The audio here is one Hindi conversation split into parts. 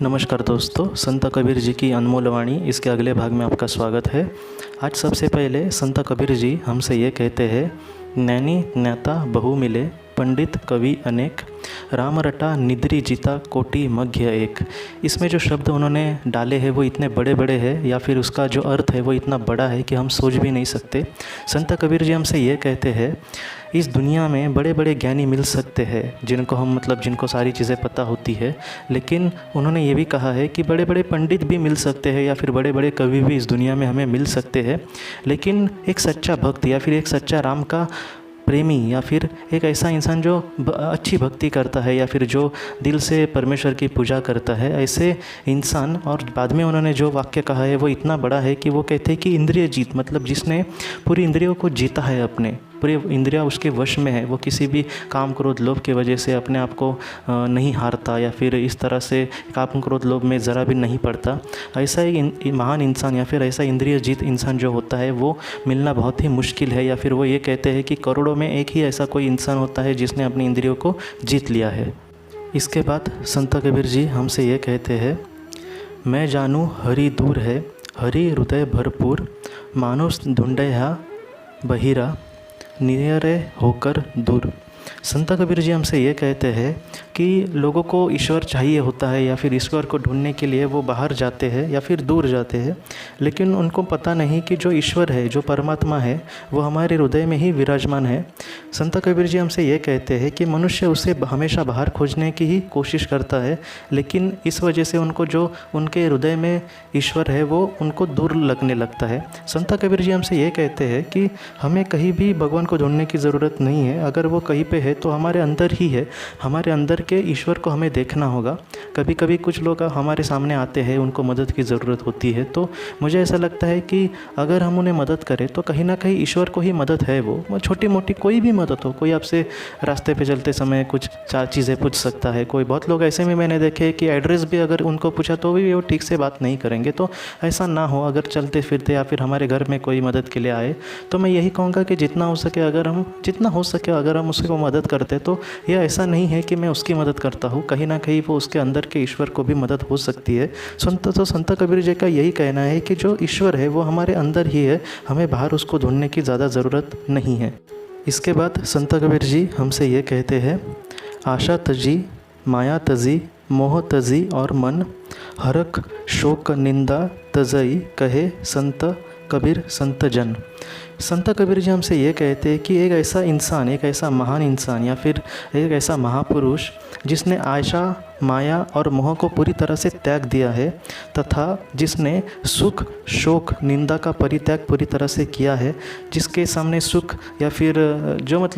नमस्कार दोस्तों, संत कबीर जी की अनमोल वाणी इसके अगले भाग में आपका स्वागत है। आज सबसे पहले संत कबीर जी हमसे ये कहते हैं, नैनी नैता बहु मिले पंडित कवि अनेक, राम रटा निद्री जीता कोटि मध्य एक। इसमें जो शब्द उन्होंने डाले हैं वो इतने बड़े बड़े हैं, या फिर उसका जो अर्थ है वो इतना बड़ा है कि हम सोच भी नहीं सकते। संत कबीर जी हमसे ये कहते हैं, इस दुनिया में बड़े बड़े ज्ञानी मिल सकते हैं जिनको सारी चीज़ें पता होती है, लेकिन उन्होंने ये भी कहा है कि बड़े बड़े पंडित भी मिल सकते हैं या फिर बड़े बड़े कवि भी इस दुनिया में हमें मिल सकते हैं, लेकिन एक सच्चा भक्त या फिर एक सच्चा राम का प्रेमी या फिर एक ऐसा इंसान जो अच्छी भक्ति करता है या फिर जो दिल से परमेश्वर की पूजा करता है, ऐसे इंसान। और बाद में उन्होंने जो वाक्य कहा है वो इतना बड़ा है कि वो कहते हैं कि इंद्रिय जीत, मतलब जिसने पूरी इंद्रियों को जीता है, अपने पूरी इंद्रियां उसके वश में है, वो किसी भी काम क्रोध लोभ की वजह से अपने आप को नहीं हारता या फिर इस तरह से काम क्रोध लोभ में ज़रा भी नहीं पड़ता। ऐसा ही महान इंसान या फिर ऐसा इंद्रिय जीत इंसान जो होता है वो मिलना बहुत ही मुश्किल है, या फिर वो ये कहते हैं कि करोड़ों में एक ही ऐसा कोई इंसान होता है जिसने अपनी इंद्रियों को जीत लिया है। इसके बाद संत कबीर जी हमसे ये कहते हैं, मैं जानूँ हरि दूर है, हरि हृदय भरपूर, मानुष ढूंढया बहिरा, नियरे होकर दूर। संत कबीर जी हमसे ये कहते हैं कि लोगों को ईश्वर चाहिए होता है या फिर ईश्वर को ढूंढने के लिए वो बाहर जाते हैं या फिर दूर जाते हैं, लेकिन उनको पता नहीं कि जो ईश्वर है, जो परमात्मा है, वो हमारे हृदय में ही विराजमान है। संत कबीर जी हमसे ये कहते हैं कि मनुष्य उसे हमेशा बाहर खोजने की ही कोशिश करता है, लेकिन इस वजह से उनको जो उनके हृदय में ईश्वर है वो उनको दूर लगने लगता है। संत कबीर जी हमसे ये कहते हैं कि हमें कहीं भी भगवान को ढूंढने की ज़रूरत नहीं है, अगर वो कहीं पे है तो हमारे अंदर ही है, हमारे अंदर के ईश्वर को हमें देखना होगा। कभी कभी कुछ लोग हमारे सामने आते हैं, उनको मदद की ज़रूरत होती है, तो मुझे ऐसा लगता है कि अगर हम उन्हें मदद करें तो कहीं ना कहीं ईश्वर को ही मदद है। वो छोटी मोटी कोई भी मदद हो, कोई आपसे रास्ते पे चलते समय कुछ चार चीज़ें पूछ सकता है, कोई बहुत लोग ऐसे में मैंने देखे कि एड्रेस भी अगर उनको पूछा तो भी वो ठीक से बात नहीं करेंगे। तो ऐसा ना हो, अगर चलते फिरते या फिर हमारे घर में कोई मदद के लिए आए तो मैं यही कहूँगा कि जितना हो सके अगर हम उसको मदद करते तो ये ऐसा नहीं है कि मैं उसकी मदद करता हूँ, कहीं ना कहीं वो उसके अंदर के ईश्वर को भी मदद हो सकती है। संत कबीर जी का यही कहना है कि जो ईश्वर है वो हमारे अंदर ही है, हमें बाहर उसको ढूंढने की ज़्यादा ज़रूरत नहीं है। इसके बाद संत कबीर जी हमसे ये कहते हैं, आशा तजी माया तजी मोह तजी और मन, हरक शोक निंदा तजई कहे संत कबीर संत जन। संत कबीर जी हमसे ये कहते हैं कि एक ऐसा इंसान, एक ऐसा महान इंसान या फिर एक ऐसा महापुरुष जिसने आशा माया और मोह को पूरी तरह से त्याग दिया है, तथा जिसने सुख शोक निंदा का परित्याग पूरी तरह से किया है, जिसके सामने सुख या फिर जो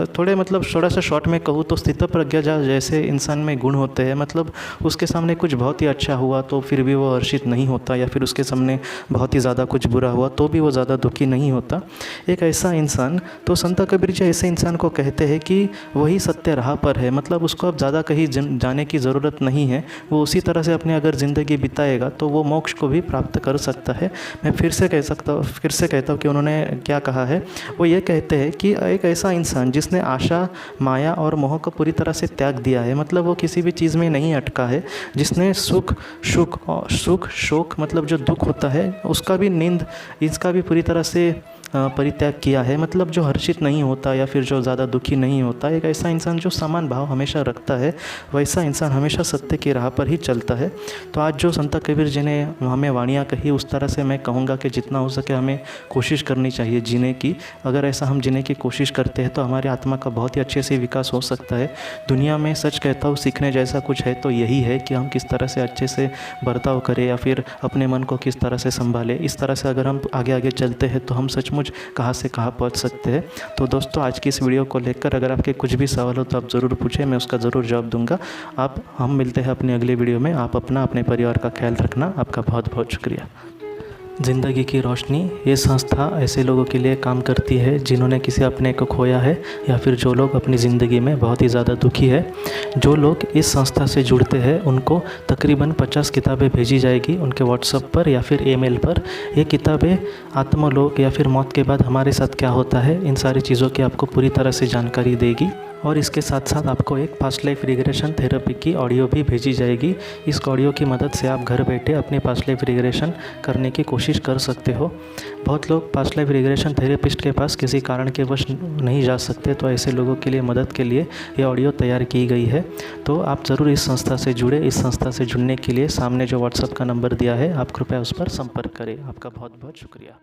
थोड़ा सा शॉर्ट में कहूँ तो स्थित प्रज्ञा जैसे इंसान में गुण होते हैं, मतलब उसके सामने कुछ बहुत ही अच्छा हुआ तो फिर भी वो हर्षित नहीं होता, या फिर उसके सामने बहुत ही ज़्यादा कुछ बुरा हुआ तो भी वो ज़्यादा दुखी नहीं होता, एक ऐसा इंसान। तो संत कबीर जी ऐसे इंसान को कहते हैं कि वही सत्य राह पर है, मतलब उसको अब ज़्यादा कहीं जाने की ज़रूरत नहीं है, वो उसी तरह से अपनी अगर ज़िंदगी बिताएगा तो वो मोक्ष को भी प्राप्त कर सकता है। मैं फिर से कहता हूँ कि उन्होंने क्या कहा है। वो ये कहते हैं कि एक ऐसा इंसान जिसने आशा माया और मोह को पूरी तरह से त्याग दिया है, मतलब वो किसी भी चीज़ में नहीं अटका है, जिसने सुख शोक मतलब जो दुख होता है उसका भी नींद इसका भी पूरी तरह से परित्याग किया है, मतलब जो हर्षित नहीं होता या फिर जो ज़्यादा दुखी नहीं होता, एक ऐसा इंसान जो समान भाव हमेशा रखता है, वैसा इंसान हमेशा सत्य की राह पर ही चलता है। तो आज जो संत कबीर जी ने हमें वाणियाँ कही, उस तरह से मैं कहूँगा कि जितना हो सके हमें कोशिश करनी चाहिए जीने की। अगर ऐसा हम जीने की कोशिश करते हैं तो हमारी आत्मा का बहुत ही अच्छे से विकास हो सकता है। दुनिया में सच कहता हूँ सीखने जैसा कुछ है तो यही है कि हम किस तरह से अच्छे से बर्ताव करें या फिर अपने मन को किस तरह से संभालें। इस तरह से अगर हम आगे आगे चलते हैं तो हम सचमुच कहाँ से कहाँ पहुँच सकते हैं। तो दोस्तों, आज की इस वीडियो को लेकर अगर आपके कुछ भी सवाल हो तो आप ज़रूर पूछें, मैं उसका ज़रूर जवाब दूंगा। हम मिलते हैं अपनी अगली वीडियो में। आप अपने परिवार का ख्याल रखना। आपका बहुत बहुत शुक्रिया। ज़िंदगी की रोशनी ये संस्था ऐसे लोगों के लिए काम करती है जिन्होंने किसी अपने को खोया है या फिर जो लोग अपनी ज़िंदगी में बहुत ही ज़्यादा दुखी है। जो लोग इस संस्था से जुड़ते हैं उनको तकरीबन 50 किताबें भेजी जाएगी उनके व्हाट्सएप पर या फिर ईमेल पर। ये किताबें आत्मलोक या फिर मौत के बाद हमारे साथ क्या होता है, इन सारी चीज़ों की आपको पूरी तरह से जानकारी देगी। और इसके साथ साथ आपको एक पास्ट लाइफ रिग्रेशन थेरेपी की ऑडियो भी भेजी जाएगी। इस ऑडियो की मदद से आप घर बैठे अपनी पास्ट लाइफ रिग्रेशन करने की कोशिश कर सकते हो। बहुत लोग पास्ट लाइफ रिग्रेशन थेरेपिस्ट के पास किसी कारण के वश नहीं जा सकते, तो ऐसे लोगों के लिए मदद के लिए ये ऑडियो तैयार की गई है। तो आप ज़रूर इस संस्था से जुड़े। इस संस्था से जुड़ने के लिए सामने जो व्हाट्सएप का नंबर दिया है, आप कृपया उस पर संपर्क करें। आपका बहुत बहुत शुक्रिया।